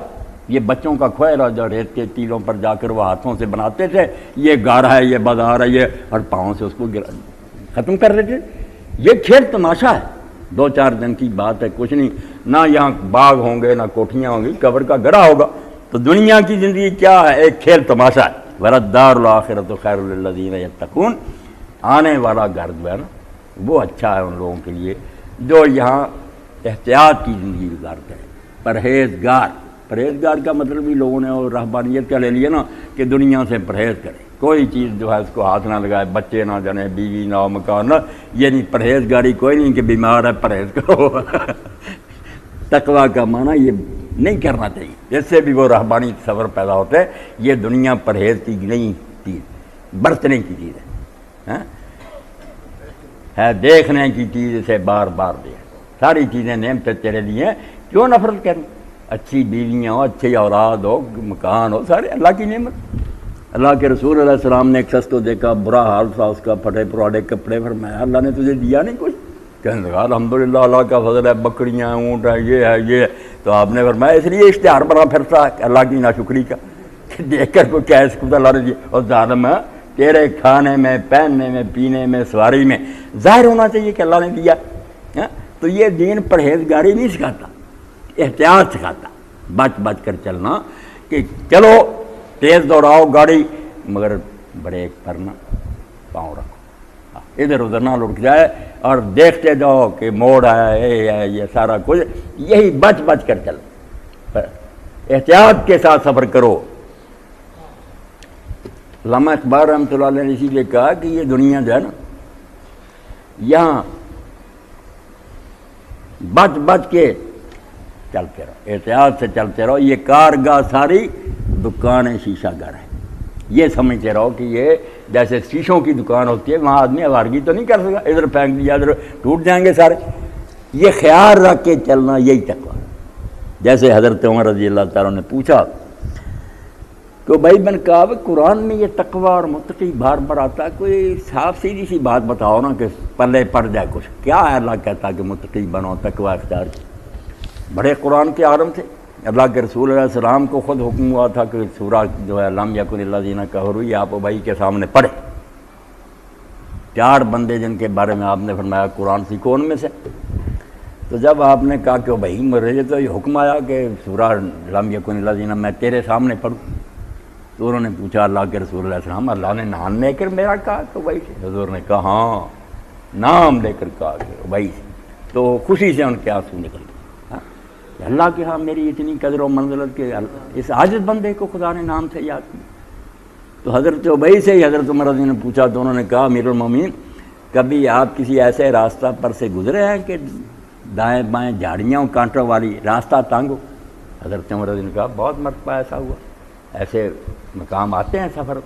یہ بچوں کا کھوئرا جو ریت کے ٹیلوں پر جا کر وہ ہاتھوں سے بناتے تھے، یہ گارا ہے، یہ بازار ہے، یہ، اور پاؤں سے اس کو ختم کر دیتے۔ یہ کھیل تماشا ہے، 2-4 دن کی بات ہے، کچھ نہیں، نہ یہاں باغ ہوں گے، نہ کوٹھیاں ہوں گی، قبر کا گڑھا ہوگا۔ تو دنیا کی زندگی کیا ہے؟ ایک کھیل تماشا ہے۔ وَلَلدَّارُ الْآخِرَةُ خَيْرٌ لِّلَّذِينَ يَتَّقُونَ، آنے والا گھر جو ہے نا وہ اچھا ہے ان لوگوں کے لیے جو یہاں احتیاط کی زندگی گزارتے ہیں، پرہیزگار۔ پرہیزگار کا مطلب بھی لوگوں نے اور رہبانیت کا لے لیا نا کہ دنیا سے پرہیز کرے، کوئی چیز جو ہے اس کو ہاتھ نہ لگائے، بچے نہ جنے، بیوی نہ ہو، مکان نہ، یہ نہیں، پرہیزگاری کوئی نہیں کہ بیمار ہے پرہیز کرو۔ تقویٰ کا معنی یہ نہیں کرنا چاہیے، اس سے بھی وہ رہبانی تصور پیدا ہوتے ہیں۔ یہ دنیا پرہیز کی نہیں چیز، برتنے کی چیز ہے دیکھنے کی چیز، اسے بار بار دے، ساری چیزیں نعمتیں تیرے لیے ہیں، کیوں نفرت کریں؟ اچھی بیویاں ہو، اچھی اولاد ہو، مکان ہو، سارے اللہ کی نعمت۔ اللہ کے رسول علیہ السلام نے ایک شخص کو دیکھا، برا حال تھا اس کا، پھٹے پراڈے کپڑے، فرمایا اللہ نے تجھے دیا نہیں کچھ؟ کہنے لگا الحمدللہ اللہ کا فضل ہے، بکریاں، اونٹ ہے، یہ ہے یہ ہے۔ تو آپ نے فرمایا اس لیے اشتہار بنا پھرتا ہے اللہ کی ناشکری کا، کہ دیکھ کر کو کیا اس کو اللہ نے دیا، اور ظالم ہے تیرے کھانے میں، پہننے میں، پینے میں، سواری میں ظاہر ہونا چاہیے کہ اللہ نے دیا۔ تو یہ دین پرہیزگاری نہیں سکھاتا، احتیاط سکھاتا، بچ بچ کر چلنا، کہ چلو تیز دوڑاؤ گاڑی مگر بریک پر نہ پاؤں رکھو، ادھر ادھر نہ لٹ جائے، اور دیکھتے جاؤ کہ موڑ آیا ہے، یہ سارا کچھ، یہی بچ بچ کر چل، احتیاط کے ساتھ سفر کرو۔ علامہ اقبال رحمۃ اللہ علیہ نے اسی لیے کہا کہ یہ دنیا جو ہے نا یہاں بچ بچ کے چلتے رہو، احتیاط سے چلتے رہو، یہ کارگاہ ساری دکان شیشہ گر ہے، یہ سمجھتے رہو کہ یہ جیسے شیشوں کی دکان ہوتی ہے، وہاں آدمی آوارگی تو نہیں کر سکا، ادھر پھینک دیا ادھر ٹوٹ جائیں گے سارے، یہ خیال رکھ کے چلنا، یہی تقویٰ۔ جیسے حضرت عمر رضی اللہ تعالیٰ نے پوچھا کہ بھائی بن کعب، قرآن میں یہ تقویٰ اور متقی بار بار آتا ہے، کوئی صاف سیدھی سی بات بتاؤ نا کہ پلے پڑ جائے کچھ، کیا ہے اللہ کہتا کہ متقی بنو، تقویٰ اختیار کی؟ بڑے قرآن کے عالم تھے، اللہ کے رسول علیہ السلام کو خود حکم ہوا تھا کہ سورہ جو ہے لم یکن الذین کفروا یہ آپ ابئی کے سامنے پڑھے، 4 بندے جن کے بارے میں آپ نے فرمایا قرآن سیکھو ان میں سے۔ تو جب آپ نے کہا کہ بھائی مجھے تو یہ حکم آیا کہ سورہ لم یکن الذین میں تیرے سامنے پڑھوں، تو انہوں نے پوچھا اللہ کے رسول علیہ السلام اللہ نے نام لے کر میرا کہا تو بھائی سے؟ حضور نے کہا ہاں نام لے کر کہا کہ بھائی سے، تو خوشی سے ان کے آنسو نکل گئے۔ اللہ کے ہاں میری اتنی قدر و منزلت کہ اس عاجز بندے کو خدا نے نام سے یاد کیا۔ تو حضرت ابئی سے ہی حضرت عمر رضی نے پوچھا تو انہوں نے کہا امیر المومنین کبھی آپ کسی ایسے راستہ پر سے گزرے ہیں کہ دائیں بائیں جھاڑیاں کانٹوں والی، راستہ تنگ ہو؟ حضرت عمر رضی نے کہا بہت مرتبہ ایسا ہوا، ایسے مقام آتے ہیں سفر۔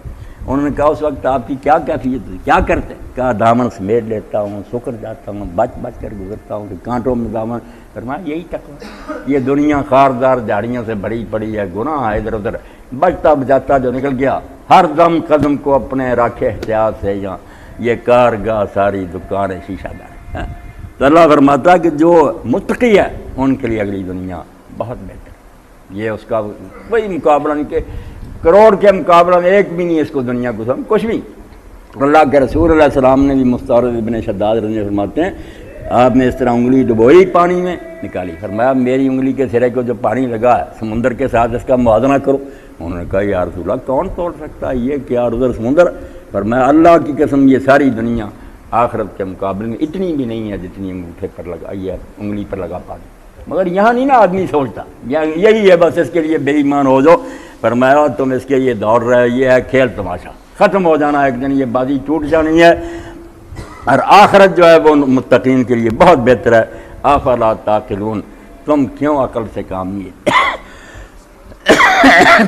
انہوں نے کہا اس وقت آپ کی کیا کیفیت تھی، کیا کرتے؟ کہا دامن سمیٹ لیتا ہوں، سکر جاتا ہوں، بچ بچ کر گزرتا ہوں کہ کانٹوں میں دامن. فرمایا یہی تقویٰ. یہ دنیا خاردار جھاڑیوں سے بھری پڑی ہے، گناہ ہے ادھر ادھر، بچتا بجاتا جو نکل گیا. ہر دم قدم کو اپنے رکھے احتیاط سے، یہاں یہ کارگاہ ساری دکانیں شیشہ دار. تو اللہ فرماتا کہ جو متقی ہے ان کے لیے اگلی دنیا بہت بہتر. یہ اس کا کوئی مقابلہ نہیں کہ کروڑ کے مقابلہ میں ایک بھی نہیں اس کو دنیا کو سمجھ کچھ بھی. اللہ کے رسول علیہ السلام نے بھی مستورد ابن شداد رضی اللہ عنہ فرماتے ہیں آپ نے اس طرح انگلی ڈبوئی پانی میں نکالی. فرمایا میری انگلی کے سرے کو جو پانی لگا ہے سمندر کے ساتھ اس کا موازنہ کرو. انہوں نے کہا یا رسول اللہ کون توڑ سکتا ہے یہ کیا ادھر سمندر. فرمایا اللہ کی قسم یہ ساری دنیا آخرت کے مقابلے میں اتنی بھی نہیں ہے جتنی انگوٹھے پر لگا یہ انگلی پر لگا پانی. مگر یہاں نہیں نا آدمی سوچتا یہی ہے بس اس کے لیے بے ایمان ہو جاؤ. فرمایا تم اس کے لیے دوڑ رہے یہ ہے کھیل تماشا، ختم ہو جانا ایک دن، یہ بازی ٹوٹ جانی ہے. اور آخرت جو ہے وہ متقین کے لیے بہت بہتر ہے. افلا تعقلون، تم کیوں عقل سے کام نہیں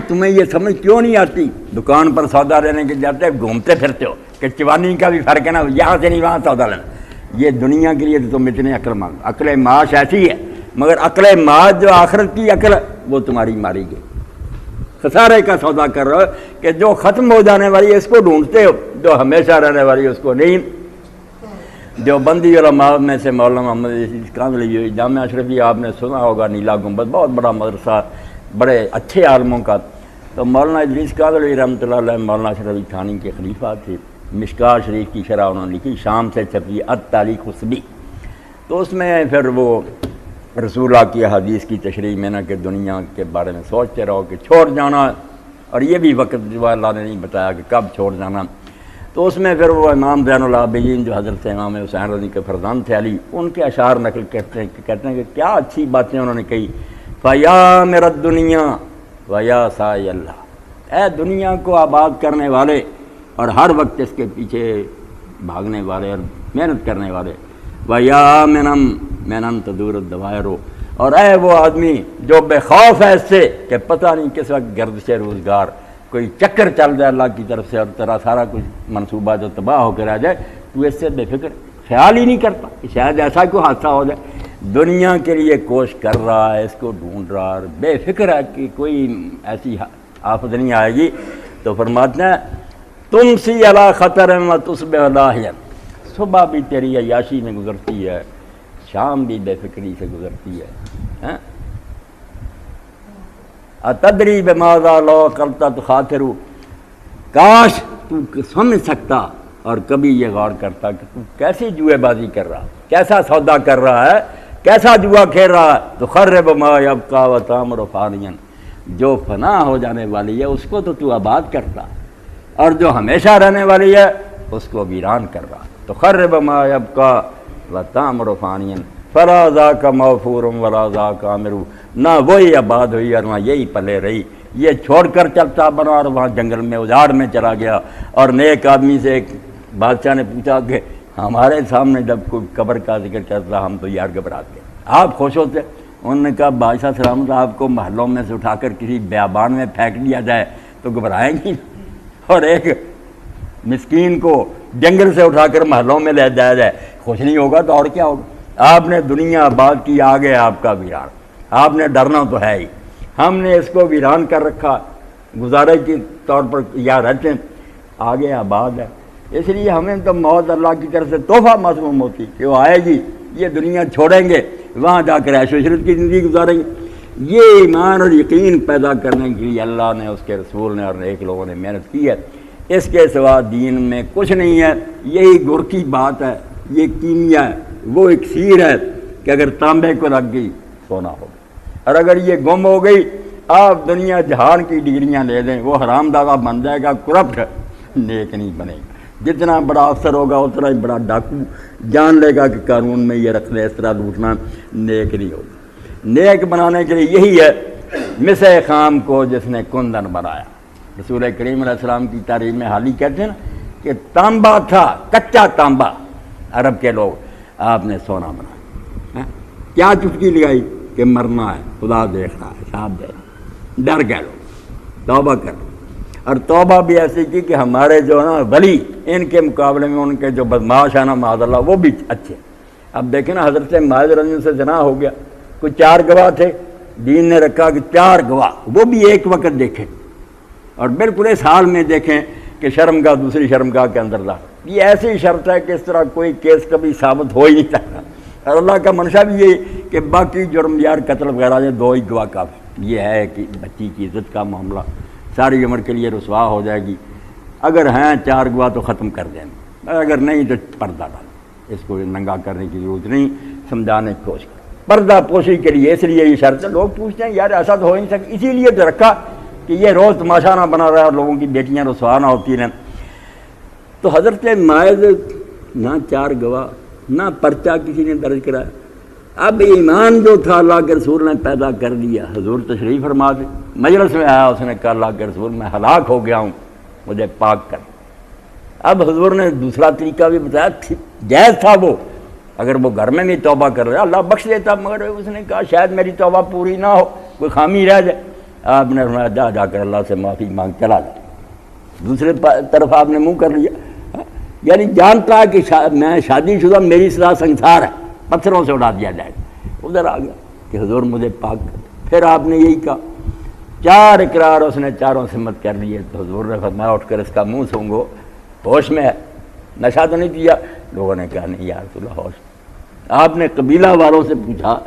تمہیں یہ سمجھ کیوں نہیں آتی؟ دکان پر سودا لینے کے جاتے گھومتے پھرتے ہو کہ چوانی کا بھی فرق ہے نا، یہاں سے نہیں وہاں سودا لینا. یہ دنیا کے لیے تو تم اتنے عقل مند. عقل معاش ایسی ہے مگر عقل معاش جو آخرت کی عقل وہ تمہاری ماری گئی. خسارے کا سودا کر رہے ہو کہ جو ختم ہو جانے والی ہے اس کو ڈھونڈتے ہو، جو ہمیشہ رہنے والی ہے اس کو نہیں. جو بندی علماء میں سے مولانا محمد کاندھلی جامعہ اشرفیہ آپ نے سنا ہوگا، نیلا گنبد بہت بڑا مدرسہ بڑے اچھے عالموں کا. تو مولانا ادریس کاندھلی رحمۃ اللہ علیہ مولانا اشرف علی تھانی کے خلیفہ تھے. مشکات شریف کی شرح انہوں نے لکھی، شام سے چھپی التاریخ الصبی. تو اس میں پھر وہ رسول اللہ کی حدیث کی تشریح میں نا کہ دنیا کے بارے میں سوچتے رہو کہ چھوڑ جانا، اور یہ بھی وقت جو اللہ نے نہیں بتایا کہ کب چھوڑ جانا. تو اس میں پھر وہ امام زین العابدین جو حضرت امام حسین رضی کے فرزند تھے علی، ان کے اشعار نقل کہتے ہیں کہ کیا اچھی باتیں انہوں نے کہی. فیا میرا دنیا ویا سائی اللہ، اے دنیا کو آباد کرنے والے اور ہر وقت اس کے پیچھے بھاگنے والے اور محنت کرنے والے. ویا مینم تدور الدوائرو، اور اے وہ آدمی جو بے خوف ہے اس سے کہ پتہ نہیں کس وقت گردش روزگار کوئی چکر چل جائے اللہ کی طرف سے اور تیرا سارا کچھ منصوبہ جو تباہ ہو کے رہ جائے، تو اس سے بے فکر خیال ہی نہیں کرتا کہ شاید ایسا کوئی حادثہ ہو جائے. دنیا کے لیے کوشش کر رہا ہے، اس کو ڈھونڈ رہا ہے، بے فکر ہے کہ کوئی ایسی آفت نہیں آئے گی. تو فرماتے ہیں تم سی علی خطر و تصبح لاہیا، صبح بھی تیری عیاشی میں گزرتی ہے، شام بھی بے فکری سے گزرتی ہے. اتدری بماذا لو کرتا تو خاطر، کاش تو سمجھ سکتا اور کبھی یہ غور کرتا کہ تو کیسی جوئے بازی کر رہا، کیسا سودا کر رہا ہے، کیسا جوا کھیل رہا ہے. تو خرب ما یبقی و تعمر فانیا، جو فنا ہو جانے والی ہے اس کو تو آباد کرتا، اور جو ہمیشہ رہنے والی ہے اس کو ویران کر رہا. تو خرب ما یبقی و تعمر فانیا فلا ذاک موفور ولا ذاک عامر، نہ وہی آباد ہوئی اور نہ یہی پلے رہی. یہ چھوڑ کر چلتا بنا اور وہاں جنگل میں اجاڑ میں چلا گیا. اور نیک آدمی سے ایک بادشاہ نے پوچھا کہ ہمارے سامنے جب کوئی قبر کا ذکر کرتا ہم تو یار گھبراتے، آپ خوش ہوتے؟ انہوں نے کہا بادشاہ سلامت آپ کو محلوں میں سے اٹھا کر کسی بیابان میں پھینک دیا جائے تو گھبرائیں گی، اور ایک مسکین کو جنگل سے اٹھا کر محلوں میں لے جایا جائے خوش نہیں ہوگا تو اور کیا ہوگا. آپ نے دنیا آباد کی، آگے آپ کا ویران، آپ نے ڈرنا تو ہے ہی. ہم نے اس کو ویران کر رکھا، گزارے کے طور پر یا رہتے ہیں، آگے آباد ہے. اس لیے ہمیں تو موت اللہ کی طرف سے تحفہ معصوم ہوتی کہ وہ آئے گی، یہ دنیا چھوڑیں گے، وہاں جا کر عیش و عشرت کی زندگی گزاریں گے. یہ ایمان اور یقین پیدا کرنے کے لیے اللہ نے، اس کے رسول نے اور نیک لوگوں نے محنت کی ہے. اس کے سوا دین میں کچھ نہیں ہے. یہی گر کی بات ہے، یہ کیمیا ہے، وہ اکسیر ہے کہ اگر تانبے کو لگ گئی سونا ہوگا، اور اگر یہ گم ہو گئی آپ دنیا جہان کی ڈگریاں لے دیں وہ حرام دادا بن جائے گا، کرپٹ نیک نہیں بنے گا. جتنا بڑا افسر ہوگا اتنا ہی بڑا ڈاکو، جان لے گا کہ قانون میں یہ رکھ لے، اس طرح لوٹنا نیک نہیں ہوگا. نیک بنانے کے لیے یہی ہے مسے خام کو جس نے کندن بنایا. رسول کریم علیہ السلام کی تعریف میں حالی کہتے ہیں نا کہ تانبا تھا، کچا تانبا عرب کے لوگ، آپ نے سونا بنایا. کیا چٹکی لگائی کہ مرنا ہے، خدا دیکھ رہا ہے، صاحب دیکھ رہا ہے، ڈر گئے لوگ، توبہ کر. اور توبہ بھی ایسی کی کہ ہمارے جو ہے نا ولی ان کے مقابلے میں ان کے جو بدماش ہیں نا معاذ اللہ وہ بھی اچھے. اب دیکھیں نا حضرت ماعز رضی اللہ عنہ سے زنا ہو گیا, کوئی 4 گواہ تھے, دین نے رکھا کہ 4 گواہ وہ بھی ایک وقت دیکھیں اور بالکل اس حال میں دیکھیں کہ شرمگاہ دوسری شرمگاہ کے اندر داخل. یہ ایسی شرط ہے کہ اس طرح کوئی کیس کبھی ثابت ہو ہی نہیں سکتا. اور اللہ کا منشا بھی یہی کہ باقی جرم یار قتل وغیرہ یہ 2 ہی گواہ کافی. یہ ہے کہ بچی کی عزت کا معاملہ ساری عمر کے لیے رسوا ہو جائے گی. اگر ہیں 4 گواہ تو ختم کر دیں, اگر نہیں تو پردہ ڈال. اس کو ننگا کرنے کی ضرورت نہیں, سمجھانے کی کوشش کر. پردہ پوشی کے لیے اس لیے یہ شرط ہے. لوگ پوچھتے ہیں یار ایسا تو ہو نہیں سکتا, اسی لیے تو رکھا کہ یہ روز تماشا نہ بنا رہا اور لوگوں کی بیٹیاں رسوا نہ ہوتی رہیں. تو حضرت ماعز نہ 4 گواہ نہ پرچہ کسی نے درج کرایا. اب ایمان جو تھا اللہ کے رسول نے پیدا کر دیا. حضور تشریف فرما دے, مجلس میں آیا, اس نے کہا اللہ کے رسول میں ہلاک ہو گیا ہوں, مجھے پاک کر. اب حضور نے دوسرا طریقہ بھی بتایا, جائز تھا وہ, اگر وہ گھر میں بھی توبہ کر رہا اللہ بخش دیتا, مگر اس نے کہا شاید میری توبہ پوری نہ ہو, کوئی خامی رہ جائے. آپ نے فرمایا جا کر اللہ سے معافی مانگ چلا جائے. دوسرے طرف آپ نے منہ کر لیا, یعنی جانتا ہے کہ میں شادی شدہ, میری سزا سنسار ہے, پتھروں سے اڑا دیا جائے. ادھر آ گیا کہ حضور مجھے پاک کر. پھر آپ نے یہی کہا, 4 اقرار اس نے چاروں سے مت کر لیے. تو حضور نے فرمایا اٹھ کر اس کا منہ سونگو, ہوش میں ہے, نشہ تو نہیں کیا؟ لوگوں نے کہا نہیں یا رسول اللہ ہوش. آپ نے قبیلہ والوں سے پوچھا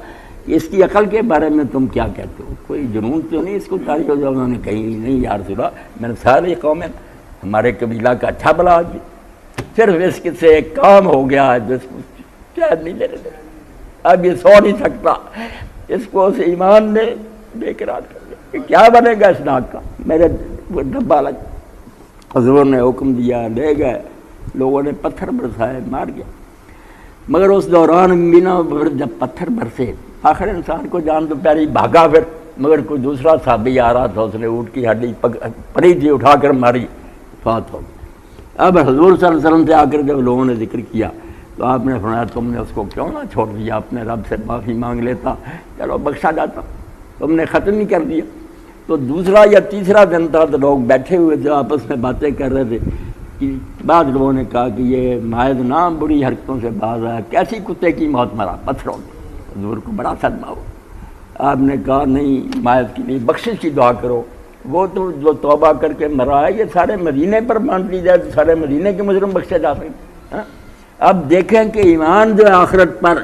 کہ اس کی عقل کے بارے میں تم کیا کہتے ہو, کوئی جنون تو نہیں اس کو تاریخ ہو جائے؟ انہوں نے کہی نہیں یا رسول اللہ, میں نے ساری قومیں ہمارے قبیلہ کا اچھا بھلا آدمی, صرف اس سے ایک کام ہو گیا جس کو شاید نہیں لے رہے, اب یہ سو نہیں سکتا, اس کو اس ایمان نے بے قرار کر دیا. کیا بنے گا اس ناک کا؟ میرے ڈبہ لگ. حضور نے حکم دیا, لے گئے, لوگوں نے پتھر برسائے, مار گیا. مگر اس دوران بھی نا جب پتھر برسے, آخر انسان کو جان تو پیاری, بھاگا پھر, مگر کوئی دوسرا صحابی آ رہا تھا, اس نے اونٹ کی ہڈی پڑی تھی, اٹھا کر ماری, فوت ہو گئی. اب حضور صلی اللہ علیہ وسلم سے آ کر جب لوگوں نے ذکر کیا تو آپ نے فرمایا تم نے اس کو کیوں نہ چھوڑ دیا, اپنے رب سے معافی مانگ لیتا, چلو بخشا جاتا, تم نے ختم ہی کر دیا. تو دوسرا یا تیسرا دن تھا, تو لوگ بیٹھے ہوئے تھے آپس میں باتیں کر رہے تھے. کہ بعض لوگوں نے کہا کہ یہ ماعز نام بری حرکتوں سے باز آیا, کیسی کتے کی موت مرا پتھروں میں. حضور کو بڑا صدمہ ہوا. آپ نے کہا نہیں, ماعز کی نہیں, بخشش کی دعا کرو. وہ تو جو توبہ کر کے مرا ہے, یہ سارے مدینے پر مان لی جائے تو سارے مدینے کے مجرم بخشے جا سکتے. اب دیکھیں کہ ایمان جو ہے آخرت پر,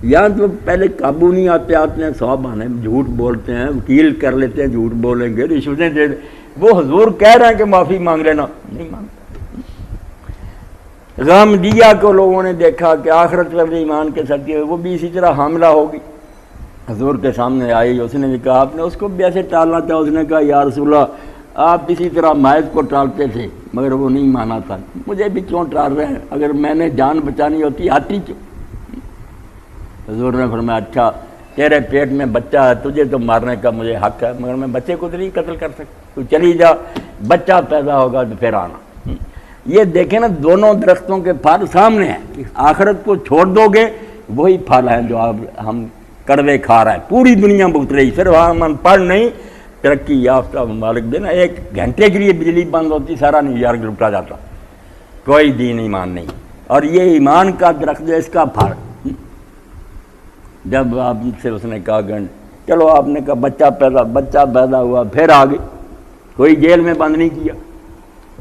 یا تو پہلے قابو نہیں آتے, آتے ہیں 100 بہانے, جھوٹ بولتے ہیں, وکیل کر لیتے ہیں, جھوٹ بولیں گے, رشوتیں دے دیں. وہ حضور کہہ رہے ہیں کہ معافی مانگ لینا, نہیں مانگتا. غم دیا کو لوگوں نے دیکھا کہ آخرت پر ایمان کے ساتھ وہ بھی اسی طرح حاملہ ہوگی. حضور کے سامنے آئی, اس نے بھی کہا, آپ نے اس کو بھی ایسے ٹالنا تھا. اس نے کہا یا رسول اللہ آپ اسی طرح ماعز کو ٹالتے تھے, مگر وہ نہیں مانا تھا, مجھے بھی کیوں ٹال رہے ہیں؟ اگر میں نے جان بچانی ہوتی آتی کیوں؟ حضور نے فرمایا اچھا تیرے پیٹ میں بچہ ہے, تجھے تو مارنے کا مجھے حق ہے, مگر میں بچے کو تو نہیں قتل کر سکتا. تو چلی جا, بچہ پیدا ہوگا تو پھر آنا. یہ دیکھیں نا, دونوں درختوں کے پھل سامنے ہیں کہ آخرت کو چھوڑ دو گے وہی پھل ہیں جو ہم کڑوے کھا رہا ہے. پوری دنیا بھگت رہی, صرف ہم پڑھ نہیں, ترقی یافتہ ممالک دینا 1 گھنٹے کے لیے بجلی بند ہوتی, سارا نیو یارک لپٹا جاتا, کوئی دین ایمان نہیں. اور یہ ایمان کا درخت ہے, اس کا پھل. جب آپ سے اس نے کہا گن چلو, آپ نے کہا بچہ پیدا ہوا, پھر آ گئی, کوئی جیل میں بند نہیں کیا.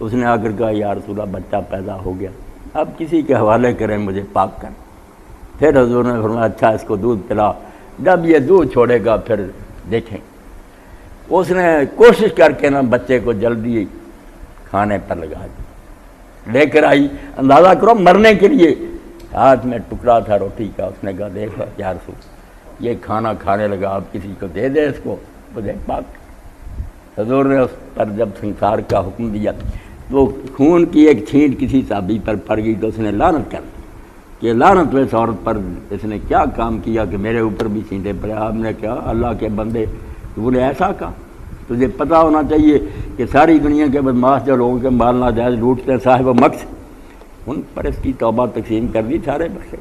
اس نے آ کر کہا یا رسول اللہ بچہ پیدا ہو گیا, اب کسی کے حوالے کریں, مجھے پاک کر. پھر حضور نے فرمایا اچھا اس کو دودھ پلا, جب یہ دودھ چھوڑے گا پھر دیکھیں. اس نے کوشش کر کے نا بچے کو جلدی کھانے پر لگا دی, لے کر آئی, اندازہ کرو مرنے کے لیے, ہاتھ میں ٹکڑا تھا روٹی کا. اس نے کہا دیکھو یا رسول یہ کھانا کھانے لگا, آپ کسی کو دے دے اس کو, مجھے پاک. حضور نے اس پر جب سنسار کا حکم دیا تو خون کی ایک چھینٹ کسی صحابی پر پڑ گئی, تو اس نے لعنت کر دی کہ لعنت اس عورت پر, اس نے کیا کام کیا کہ میرے اوپر بھی چھینٹے پڑے. آپ نے کہا اللہ کے بندے تو نے ایسا کہا, تجھے پتہ ہونا چاہیے کہ ساری دنیا کے بدماش جو لوگوں کے مال ناجائز لوٹتے ہیں, صاحب مقص, ان پر اس کی توبہ تقسیم کر دی, سارے بخشے,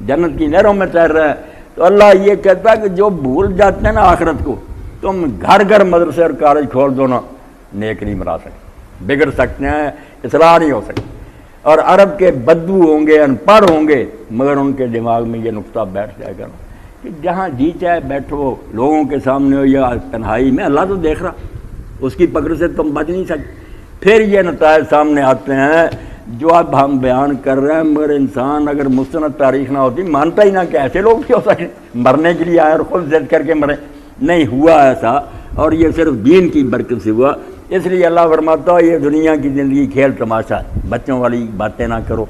جنت کی نہروں میں تیر رہے ہیں. تو اللہ یہ کہتا ہے کہ جو بھول جاتے ہیں نا آخرت کو, تم گھر گھر مدرسے اور کالج کھول دو نا, نیک نہیں بنا سکتے، بگڑ سکتے ہیں، اصلاح نہیں ہو سکتی۔ اور عرب کے بدو ہوں گے، ان پڑھ ہوں گے، مگر ان کے دماغ میں یہ نقطہ بیٹھ جائے گا کہ جہاں جی چاہے بیٹھو، لوگوں کے سامنے ہو یا تنہائی میں، اللہ تو دیکھ رہا، اس کی پکڑ سے تم بچ نہیں سکتے۔ پھر یہ نتائج سامنے آتے ہیں جو اب ہم بیان کر رہے ہیں، مگر انسان اگر مستند تاریخ نہ ہوتی مانتا ہی نہ کہ ایسے لوگ بھی ہو سکے، مرنے کے لیے آئے اور خود ضد کر کے مرے، نہیں ہوا ایسا، اور یہ صرف دین کی برکت سے ہوا۔ اس لیے اللہ فرماتا ہے یہ دنیا کی زندگی کھیل تماشا ہے، بچوں والی باتیں نہ کرو،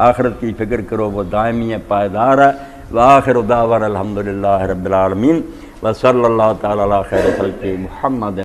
آخرت کی فکر کرو، وہ دائمی ہے، پائیدار ہے۔ وآخر دعوانا الحمدللہ رب العالمین وصلی اللہ تعالی علی خیر خلقہ محمد۔